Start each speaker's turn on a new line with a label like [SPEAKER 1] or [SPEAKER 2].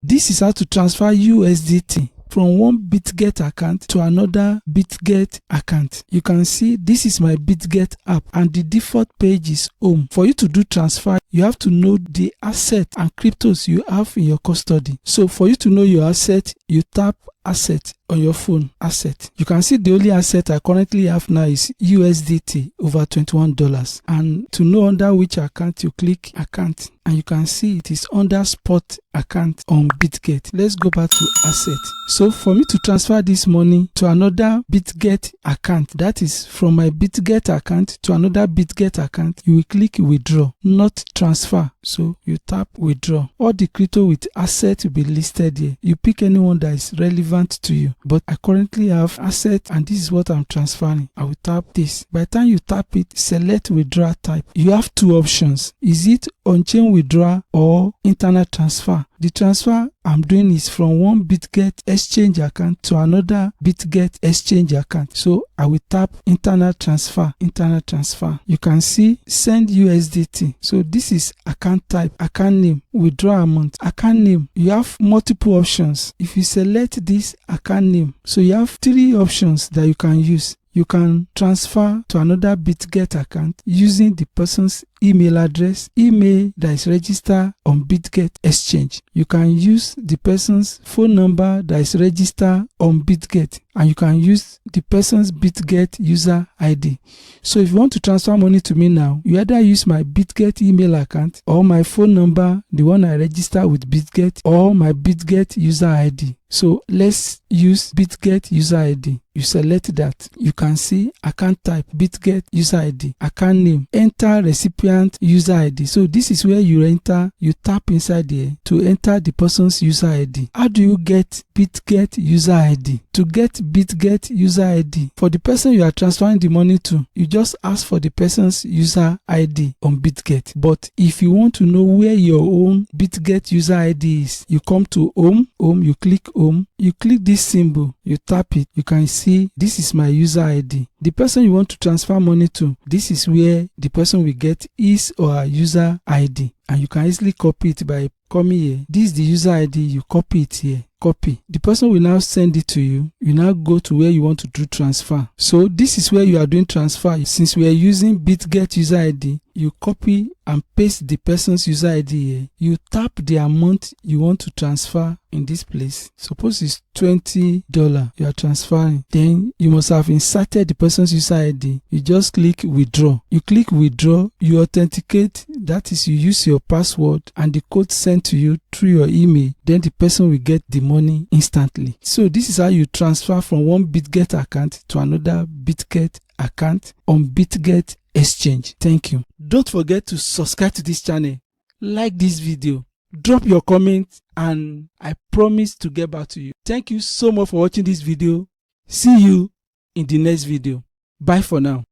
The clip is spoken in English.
[SPEAKER 1] This is how to transfer USDT from one Bitget account to another Bitget account. You can see this is my Bitget app and the default page is home. For you to do transfer, you have to know the asset and cryptos you have in your custody. So for you to know your asset, you tap asset on your phone, asset. You can see the only asset I currently have now is USDT over $21. And to know under which account, you click account and you can see it is under spot account on Bitget. Let's go back to asset. So for me to transfer this money to another Bitget account, that is from my Bitget account to another Bitget account, you will click withdraw, not transfer. So you tap withdraw. All the crypto with asset will be listed here. You pick anyone that is relevant to you. But I currently have asset and this is what I'm transferring. I will tap this. By the time you tap it, select withdraw type. You have two options. Is it on-chain withdrawal or internet transfer? The transfer I'm doing is from one Bitget exchange account to another Bitget exchange account. So I will tap internet transfer, internet transfer. You can see send USDT. So this is account type, account name, withdraw amount, account name. You have multiple options. If you select this account name, so you have three options that you can use. You can transfer to another Bitget account using the person's email address, email that is registered on Bitget exchange. You can use the person's phone number that is registered on Bitget, and you can use the person's Bitget user ID. So if you want to transfer money to me now, you either use my Bitget email account or my phone number, the one I register with Bitget, or my Bitget user ID. So let's use Bitget user ID. You select that. You can see account type, Bitget user ID, account name, enter recipient user ID. So this is where you enter, you tap inside there to enter the person's user ID. How do you get Bitget user ID? To get Bitget user ID, for the person you are transferring the money to, you just ask for the person's user ID on Bitget. But if you want to know where your own Bitget user ID is, you come to home, you click home, you click this symbol, you tap it, you can see this is my user ID. The person you want to transfer money to, this is where the person will get his or her user ID. And you can easily copy it by coming here. This is the user ID, you copy it here. Copy. The person will now send it to you. You now go to where you want to do transfer. So this is where you are doing transfer. Since we are using Bitget user ID, you copy and paste the person's user ID here. You tap the amount you want to transfer in this place. Suppose it's $20 you are transferring. Then you must have inserted the person's user ID. You just click withdraw. You click withdraw, you authenticate, that is you use your password and the code sent to you through your email. Then the person will get the money instantly. So this is how you transfer from one Bitget account to another Bitget account on Bitget exchange. Thank you. Don't forget to subscribe to this channel, like this video, drop your comment, and I promise to get back to you. Thank you so much for watching this video. See you in the next video. Bye for now.